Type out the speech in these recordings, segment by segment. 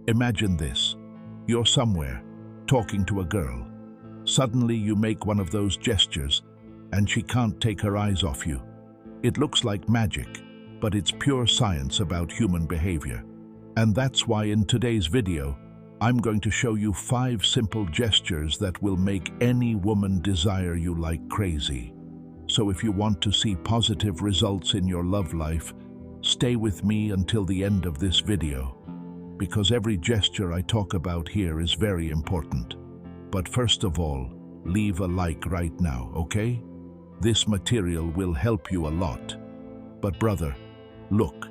Imagine this. You're somewhere, talking to a girl. Suddenly you make one of those gestures, and she can't take her eyes off you. It looks like magic, but it's pure science about human behavior. And that's why in today's video, I'm going to show you 5 simple gestures that will make any woman desire you like crazy. So if you want to see positive results in your love life, stay with me until the end of this video, because every gesture I talk about here is very important. But first of all, leave a like right now, okay? This material will help you a lot. But brother, look,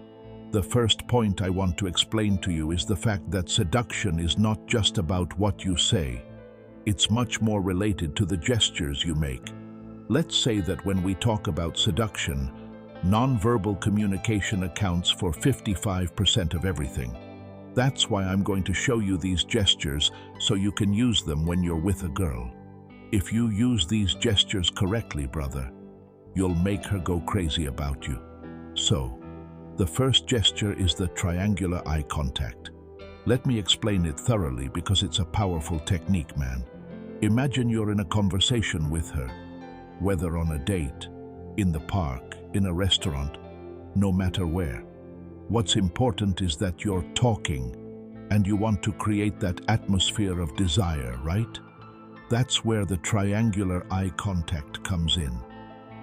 the first point I want to explain to you is the fact that seduction is not just about what you say. It's much more related to the gestures you make. Let's say that when we talk about seduction, nonverbal communication accounts for 55% of everything. That's why I'm going to show you these gestures so you can use them when you're with a girl. If you use these gestures correctly, brother, you'll make her go crazy about you. So, the first gesture is the triangular eye contact. Let me explain it thoroughly because it's a powerful technique, man. Imagine you're in a conversation with her, whether on a date, in the park, in a restaurant, no matter where. What's important is that you're talking and you want to create that atmosphere of desire, right? That's where the triangular eye contact comes in.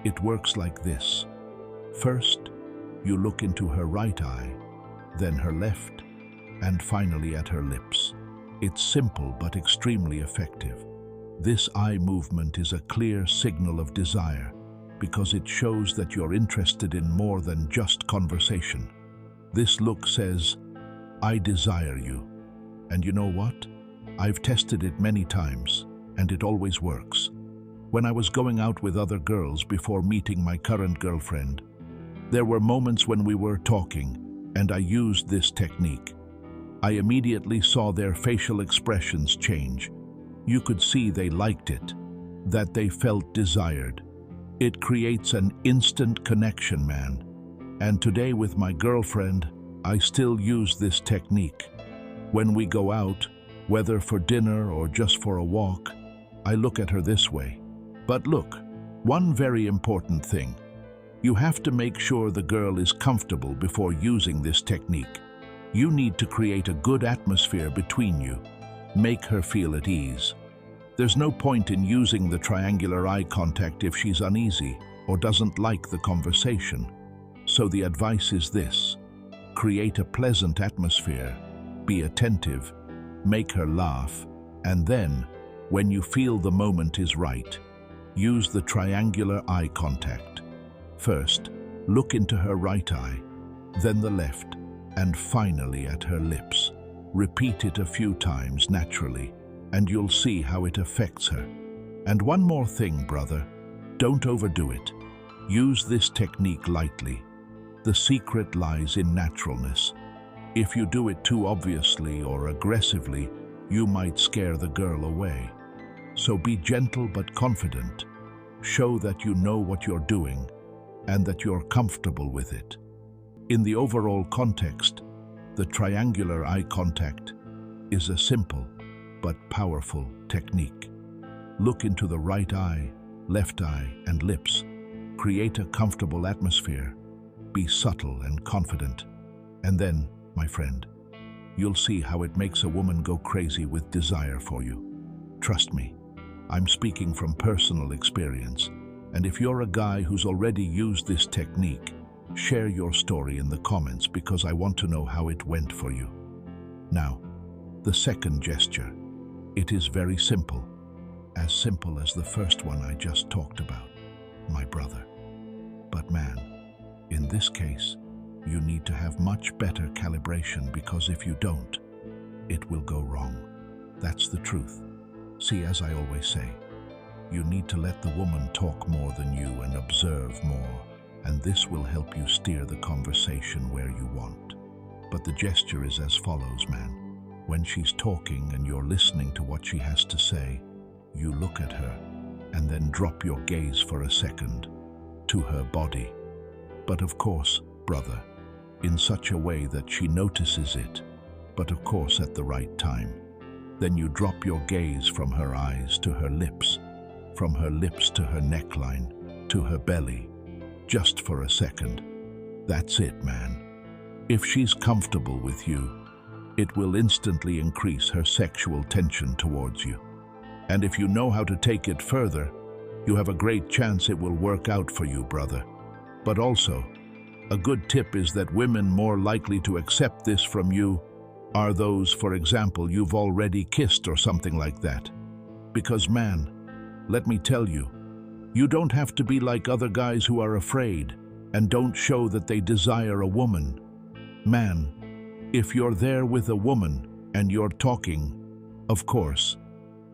It works like this. First, you look into her right eye, then her left, and finally at her lips. It's simple but extremely effective. This eye movement is a clear signal of desire because it shows that you're interested in more than just conversation. This look says, "I desire you." And you know what? I've tested it many times, and it always works. When I was going out with other girls before meeting my current girlfriend, there were moments when we were talking, and I used this technique. I immediately saw their facial expressions change. You could see they liked it, that they felt desired. It creates an instant connection, man. And today with my girlfriend, I still use this technique. When we go out, whether for dinner or just for a walk, I look at her this way. But look, one very important thing. You have to make sure the girl is comfortable before using this technique. You need to create a good atmosphere between you. Make her feel at ease. There's no point in using the triangular eye contact if she's uneasy or doesn't like the conversation. So the advice is this: create a pleasant atmosphere, be attentive, make her laugh, and then, when you feel the moment is right, use the triangular eye contact. First, look into her right eye, then the left, and finally at her lips. Repeat it a few times naturally, and you'll see how it affects her. And one more thing, brother, don't overdo it. Use this technique lightly. The secret lies in naturalness. If you do it too obviously or aggressively, you might scare the girl away. So be gentle but confident. Show that you know what you're doing and that you're comfortable with it. In the overall context, the triangular eye contact is a simple but powerful technique. Look into the right eye, left eye, and lips. Create a comfortable atmosphere. Be subtle and confident. And then, my friend, you'll see how it makes a woman go crazy with desire for you. Trust me, I'm speaking from personal experience. And if you're a guy who's already used this technique, share your story in the comments because I want to know how it went for you. Now, the second gesture. It is very simple as the first one I just talked about, my brother. But man, in this case, you need to have much better calibration because if you don't, it will go wrong. That's the truth. See, as I always say, you need to let the woman talk more than you and observe more, and this will help you steer the conversation where you want. But the gesture is as follows, man. When she's talking and you're listening to what she has to say, you look at her and then drop your gaze for a second to her body. But of course, brother, in such a way that she notices it. but of course at the right time. Then you drop your gaze from her eyes to her lips, from her lips to her neckline, to her belly, just for a second. That's it, man. If she's comfortable with you, it will instantly increase her sexual tension towards you. And if you know how to take it further, you have a great chance it will work out for you, brother. But also, a good tip is that women more likely to accept this from you are those, for example, you've already kissed or something like that. Because man, let me tell you, you don't have to be like other guys who are afraid and don't show that they desire a woman. Man, if you're there with a woman and you're talking, of course,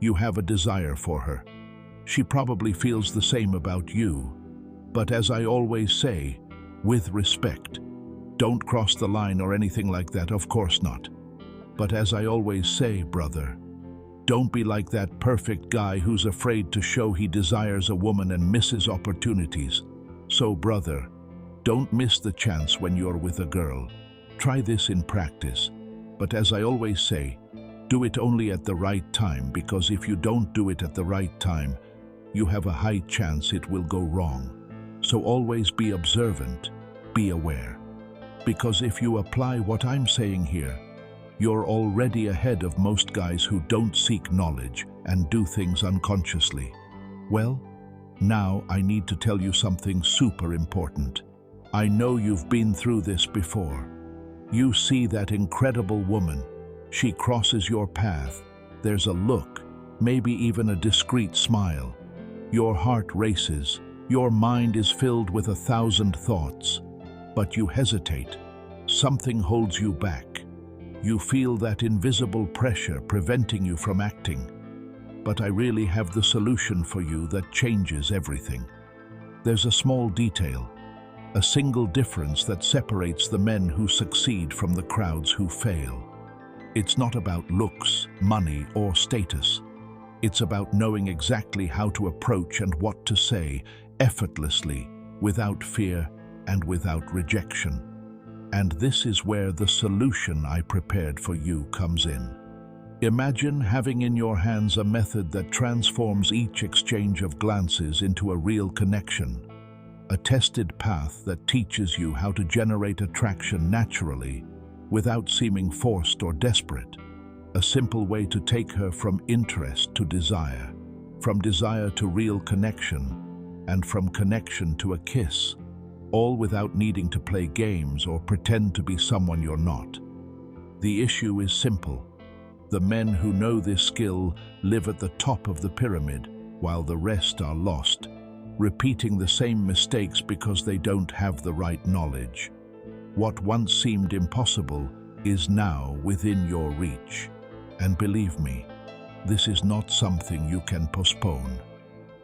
you have a desire for her. She probably feels the same about you. But as I always say, with respect, don't cross the line or anything like that, of course not. But as I always say, brother, don't be like that perfect guy who's afraid to show he desires a woman and misses opportunities. So, brother, don't miss the chance when you're with a girl. Try this in practice. But as I always say, do it only at the right time, because if you don't do it at the right time, you have a high chance it will go wrong. So always be observant, be aware. Because if you apply what I'm saying here, you're already ahead of most guys who don't seek knowledge and do things unconsciously. Well, now I need to tell you something super important. I know you've been through this before. You see that incredible woman. She crosses your path. There's a look, maybe even a discreet smile. Your heart races. Your mind is filled with 1,000 thoughts. But you hesitate. Something holds you back. You feel that invisible pressure preventing you from acting. But I really have the solution for you that changes everything. There's a small detail, a single difference that separates the men who succeed from the crowds who fail. It's not about looks, money, or status. It's about knowing exactly how to approach and what to say effortlessly, without fear and without rejection. And this is where the solution I prepared for you comes in. Imagine having in your hands a method that transforms each exchange of glances into a real connection. A tested path that teaches you how to generate attraction naturally, without seeming forced or desperate. A simple way to take her from interest to desire, from desire to real connection, and from connection to a kiss, all without needing to play games or pretend to be someone you're not. The issue is simple. The men who know this skill live at the top of the pyramid, while the rest are lost, repeating the same mistakes because they don't have the right knowledge. What once seemed impossible is now within your reach. And believe me, this is not something you can postpone,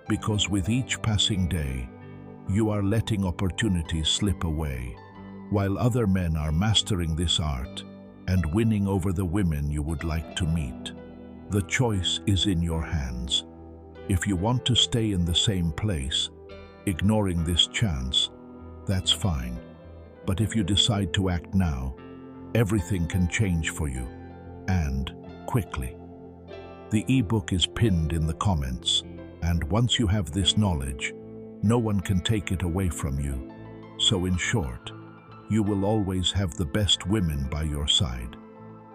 because with each passing day, you are letting opportunities slip away, while other men are mastering this art and winning over the women you would like to meet. The choice is in your hands. If you want to stay in the same place, ignoring this chance, that's fine. But if you decide to act now, everything can change for you, and quickly. The ebook is pinned in the comments, and once you have this knowledge, no one can take it away from you. So in short, you will always have the best women by your side.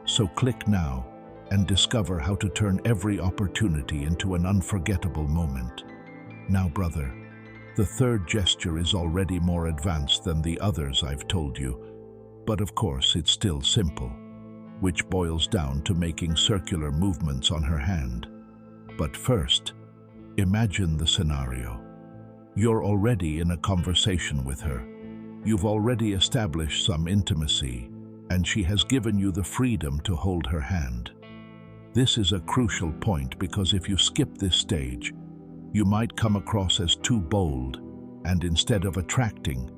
So click now and discover how to turn every opportunity into an unforgettable moment. Now, brother, the third gesture is already more advanced than the others I've told you, but of course it's still simple, which boils down to making circular movements on her hand. But first, imagine the scenario. You're already in a conversation with her. You've already established some intimacy, and she has given you the freedom to hold her hand. This is a crucial point because if you skip this stage, you might come across as too bold, and instead of attracting,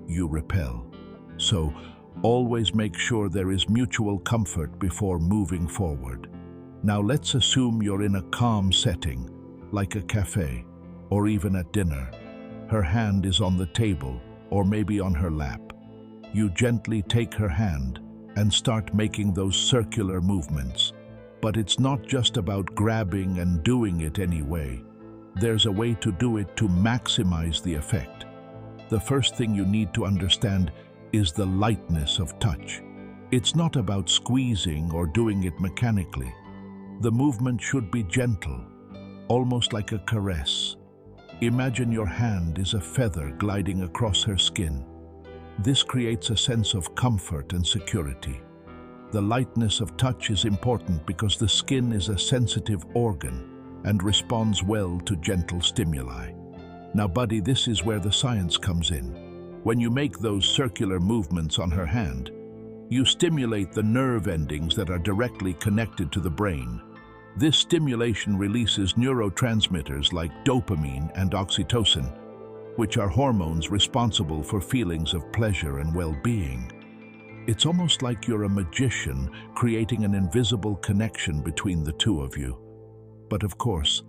you repel. So, always make sure there is mutual comfort before moving forward. Now let's assume you're in a calm setting, like a cafe, or even at dinner. Her hand is on the table, or maybe on her lap. You gently take her hand and start making those circular movements. But it's not just about grabbing and doing it anyway. There's a way to do it to maximize the effect. The first thing you need to understand is the lightness of touch. It's not about squeezing or doing it mechanically. The movement should be gentle, almost like a caress. Imagine your hand is a feather gliding across her skin. This creates a sense of comfort and security. The lightness of touch is important because the skin is a sensitive organ and responds well to gentle stimuli. Now, buddy, this is where the science comes in. When you make those circular movements on her hand, you stimulate the nerve endings that are directly connected to the brain. This stimulation releases neurotransmitters like dopamine and oxytocin, which are hormones responsible for feelings of pleasure and well-being. It's almost like you're a magician creating an invisible connection between the two of you. But of course,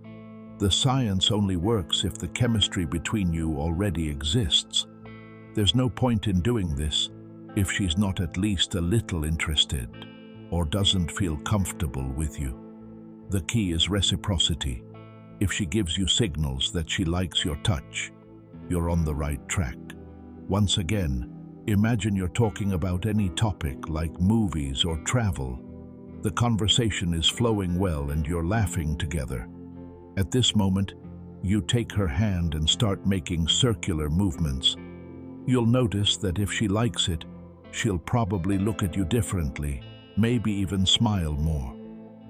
the science only works if the chemistry between you already exists. There's no point in doing this if she's not at least a little interested or doesn't feel comfortable with you. The key is reciprocity. If she gives you signals that she likes your touch, you're on the right track. Once again, imagine you're talking about any topic like movies or travel. The conversation is flowing well and you're laughing together. At this moment, you take her hand and start making circular movements. You'll notice that if she likes it, she'll probably look at you differently, maybe even smile more.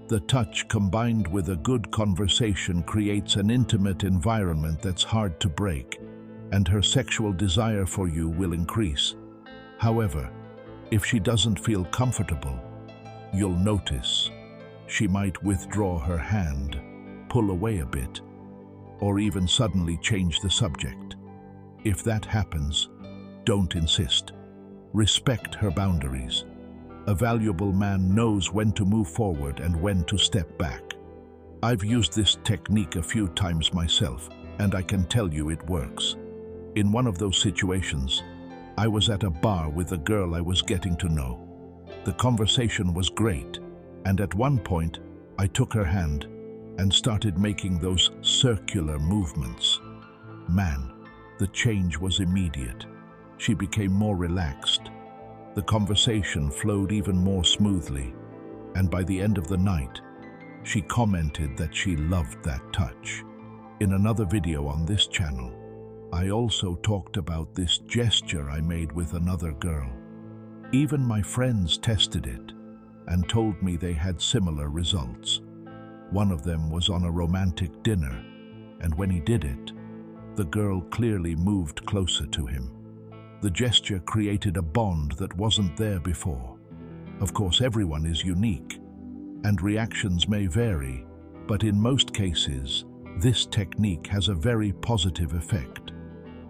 The touch combined with a good conversation creates an intimate environment that's hard to break, and her sexual desire for you will increase. However, if she doesn't feel comfortable, you'll notice she might withdraw her hand, pull away a bit, or even suddenly change the subject. If that happens, don't insist. Respect her boundaries. A valuable man knows when to move forward and when to step back. I've used this technique a few times myself, and I can tell you it works. In one of those situations, I was at a bar with a girl I was getting to know. The conversation was great, and at one point, I took her hand and started making those circular movements. Man, the change was immediate. She became more relaxed. The conversation flowed even more smoothly, and by the end of the night, she commented that she loved that touch. In another video on this channel, I also talked about this gesture I made with another girl. Even my friends tested it and told me they had similar results. One of them was on a romantic dinner, and when he did it, the girl clearly moved closer to him. The gesture created a bond that wasn't there before. Of course, everyone is unique, and reactions may vary, but in most cases, this technique has a very positive effect.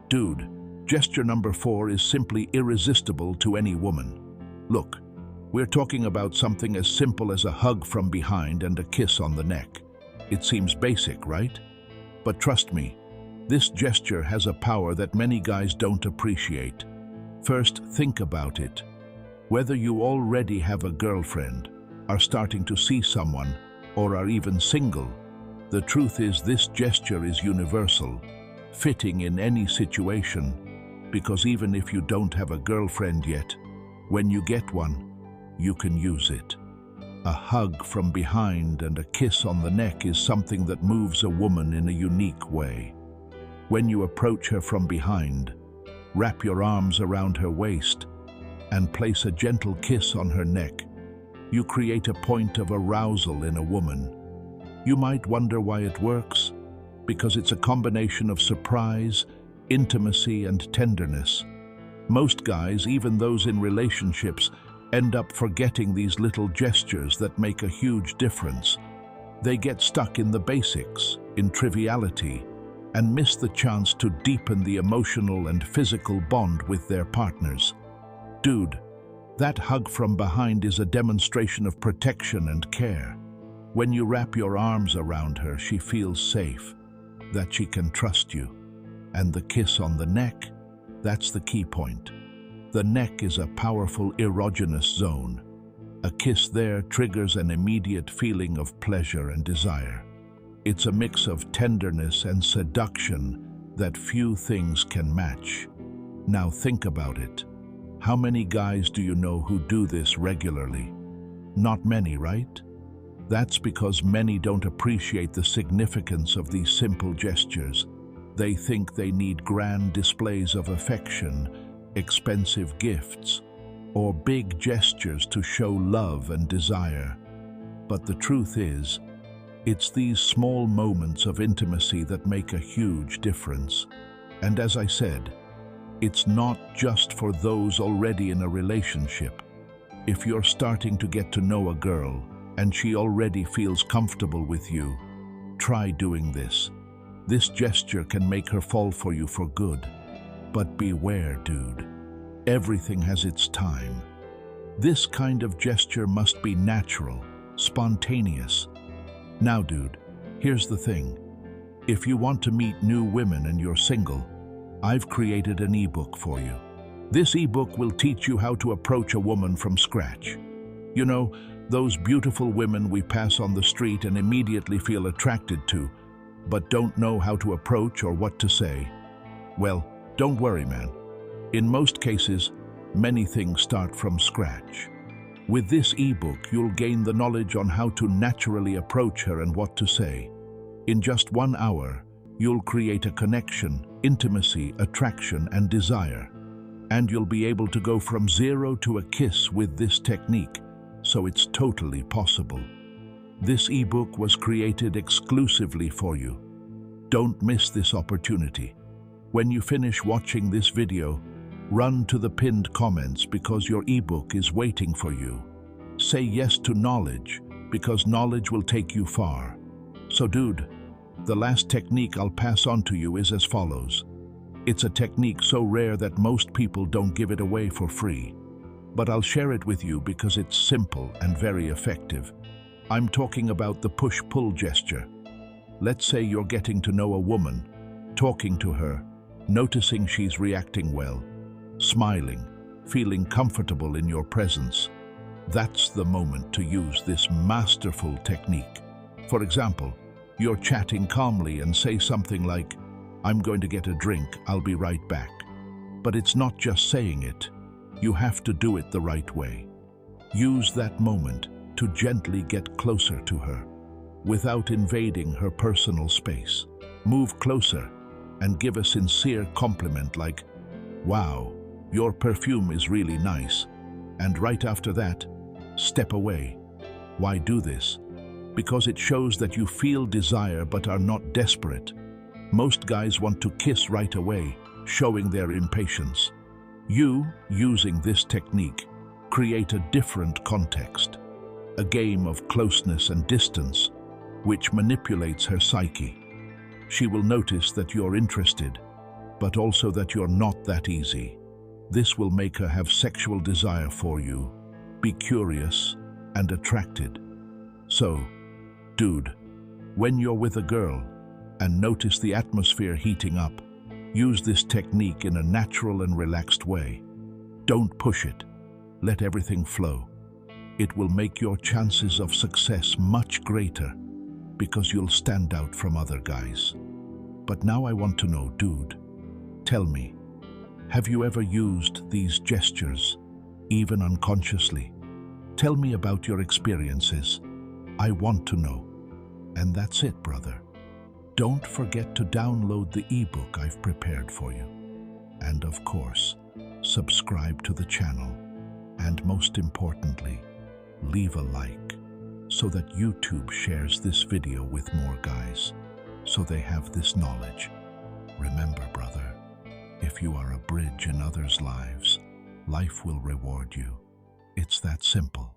Dude, gesture number 4 is simply irresistible to any woman. Look, we're talking about something as simple as a hug from behind and a kiss on the neck. It seems basic, right? But trust me, this gesture has a power that many guys don't appreciate. First, think about it. Whether you already have a girlfriend, are starting to see someone, or are even single, the truth is this gesture is universal, fitting in any situation, because even if you don't have a girlfriend yet, when you get one, you can use it. A hug from behind and a kiss on the neck is something that moves a woman in a unique way. When you approach her from behind, wrap your arms around her waist and place a gentle kiss on her neck. You create a point of arousal in a woman. You might wonder why it works, because it's a combination of surprise, intimacy, and tenderness. Most guys, even those in relationships, end up forgetting these little gestures that make a huge difference. They get stuck in the basics, in triviality, and miss the chance to deepen the emotional and physical bond with their partners. Dude, that hug from behind is a demonstration of protection and care. When you wrap your arms around her, she feels safe, that she can trust you. And the kiss on the neck, that's the key point. The neck is a powerful erogenous zone. A kiss there triggers an immediate feeling of pleasure and desire. It's a mix of tenderness and seduction that few things can match. Now think about it. How many guys do you know who do this regularly? Not many, right? That's because many don't appreciate the significance of these simple gestures. They think they need grand displays of affection, expensive gifts, or big gestures to show love and desire. But the truth is, it's these small moments of intimacy that make a huge difference. And as I said, it's not just for those already in a relationship. If you're starting to get to know a girl and she already feels comfortable with you, try doing this. This gesture can make her fall for you for good. But beware, dude. Everything has its time. This kind of gesture must be natural, spontaneous. Now, dude, here's the thing. If you want to meet new women and you're single, I've created an ebook for you. This ebook will teach you how to approach a woman from scratch. You know, those beautiful women we pass on the street and immediately feel attracted to, but don't know how to approach or what to say. Well, don't worry, man. In most cases, many things start from scratch. With this ebook, you'll gain the knowledge on how to naturally approach her and what to say. In just 1 hour, you'll create a connection, intimacy, attraction, and desire. And you'll be able to go from 0 to a kiss with this technique, so it's totally possible. This ebook was created exclusively for you. Don't miss this opportunity. When you finish watching this video, run to the pinned comments because your ebook is waiting for you. Say yes to knowledge because knowledge will take you far. So dude, the last technique I'll pass on to you is as follows. It's a technique so rare that most people don't give it away for free. But I'll share it with you because it's simple and very effective. I'm talking about the push-pull gesture. Let's say you're getting to know a woman, talking to her, noticing she's reacting well, smiling, feeling comfortable in your presence. That's the moment to use this masterful technique. For example, you're chatting calmly and say something like, "I'm going to get a drink, I'll be right back." But it's not just saying it. You have to do it the right way. Use that moment to gently get closer to her, without invading her personal space. Move closer and give a sincere compliment like, "Wow, your perfume is really nice." And right after that, step away. Why do this? Because it shows that you feel desire but are not desperate. Most guys want to kiss right away, showing their impatience. You, using this technique, create a different context, a game of closeness and distance, which manipulates her psyche. She will notice that you're interested, but also that you're not that easy. This will make her have sexual desire for you, be curious and attracted. So, dude, when you're with a girl and notice the atmosphere heating up, use this technique in a natural and relaxed way. Don't push it. Let everything flow. It will make your chances of success much greater because you'll stand out from other guys. But now I want to know, dude, tell me, have you ever used these gestures, even unconsciously? Tell me about your experiences. I want to know. And that's it, brother. Don't forget to download the ebook I've prepared for you. And of course, subscribe to the channel. And most importantly, leave a like so that YouTube shares this video with more guys so they have this knowledge. Remember, brother, if you are a bridge in others' lives, life will reward you. It's that simple.